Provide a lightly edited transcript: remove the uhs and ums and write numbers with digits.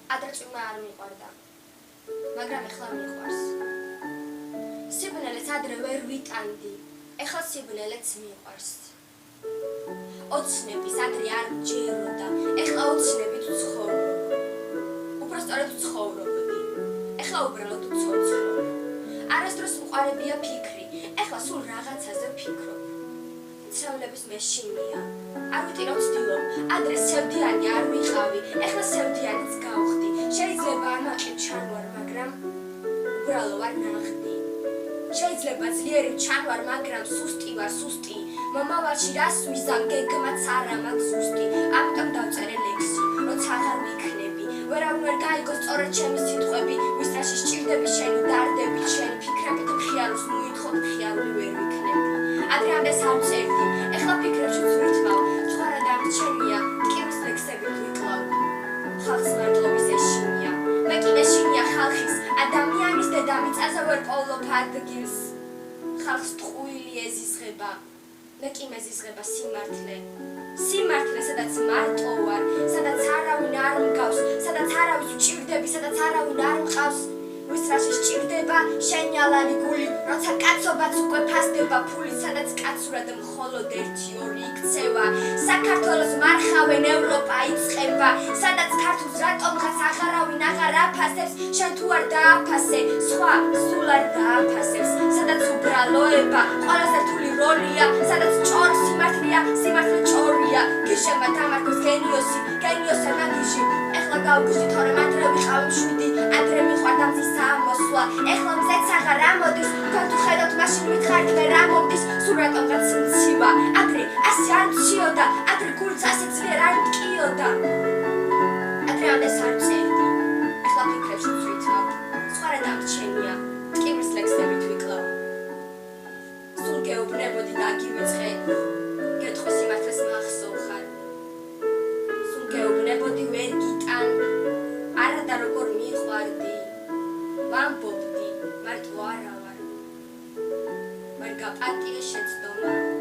ადრე წვიმა არ მიყვარდა, მაგრამ ეხლა მიყვარს. სიბნელეც ადრე ვერ ვიტანდი, ეხლა სიბნელეც მიყვარს. ოცნების ადრე არ მჯეროდა, ეხლა ოცნებით ვცხოვრობ. უпростоრად ვცხოვრობდი, ეხლა უბრალოდ ვცოცხლობ. არასდროს მყარებია ფიქრი, ეხლა სულ რაღაცაზე ვფიქრობ. ცევლების მეშინია, არ ვიტირო ვცდილობ, ადრე სევდიანი არ ვიყავი, ეხლა სევდიანიც გავხდი. შეიძლება ამაყი ჩანვარ, მაგრამ უბრალო ვარ ნახდი. შეიძლება ძლიერი ჩანვარ, მაგრამ სუსტი ვარ, სუსტი. მომავალში რას ვიზამ, გეგმაც არა მაქვს ზუსტი. ამიტომ დავწერე ლექსი, როცა აღარ ვიქნები. ვერავინ ვერ გაიგოს სწორად ჩემი სიტყვები, ვისრაში სჭირდები შენი დარდები, შენი ფიქრებით მხიაროს მოითხოვ, მხიარული ვერ ვიქნები. ადრე ამდეს არ ვწერდი, ეხლა ფიქრებში ვცვირთვავ, სხვა და მრჩენია, ტკივის ლექსებით ვიკლავ. ხალხს მართლობის ეშინია, მე კი მეშინია ხალხის, ადამიანის დედამიწაზე ვერ პოვლობ ადგილს. ხალხს ტყუილი ეზიზღება, მე კი მეზიზღება სიმართლე. სიმართლე, სადაც მარტო ვარ, სადაც არავინ არ მგავს, სადაც არავის ვჭირდები, სადაც არავინ არ მყავს. ვისრაში სჭირდება შენი ალალი გული, როცა კაცობაც უკვე ფასდება ფული, სადაც კაცურად მხოლოდ 1-2 იქცევა. საქართველოს მარხავენ ევროპა იწყება, სადაც ქართულს რატომღაც აღარავინ აღარ აფასებს, შენ თუ არ დააფასე, სხვა სულ არ დააფასებს. სადაც უბრალოება ყველაზე რთული როლია, სადაც ჭორი სიმართლეა, სიმართლე ჭორია. გიშება დამარხოს გენიოსი, გენიოსი მაგიში. ეხლა გავგიჟდი, თორემ ადრე ვიყავი მშვიდი, ადრე მიყვარდა მზის ამოსვლა. ეხლა მზეც აღარ ამოდის, თქვენ თუ ხედავთ მაშინ ვითხარით მე რა მომდის, სულ რატომღაც მცივა. ადრე ასე არ მციოდა, ადრე გულს ასე ძლიერ არ მტკიოდა. ადრე ამდეს არ წერდი, ეხლა ფიქრებში ვცვითავ, სხვა რა დამრჩენია, ტკივის ლექსებით ვიკლავ. სულ გეუბნებოდი და გივიწყე, გეტყვი სიმართლეს მახსოვ ხარ. სულ გეუბნებოდი ვერ გიტან, არა და როგორ მიყვარდი. ვამბობდი, მარტო არა ვარ. ვერ გაპატიე შეცდომა.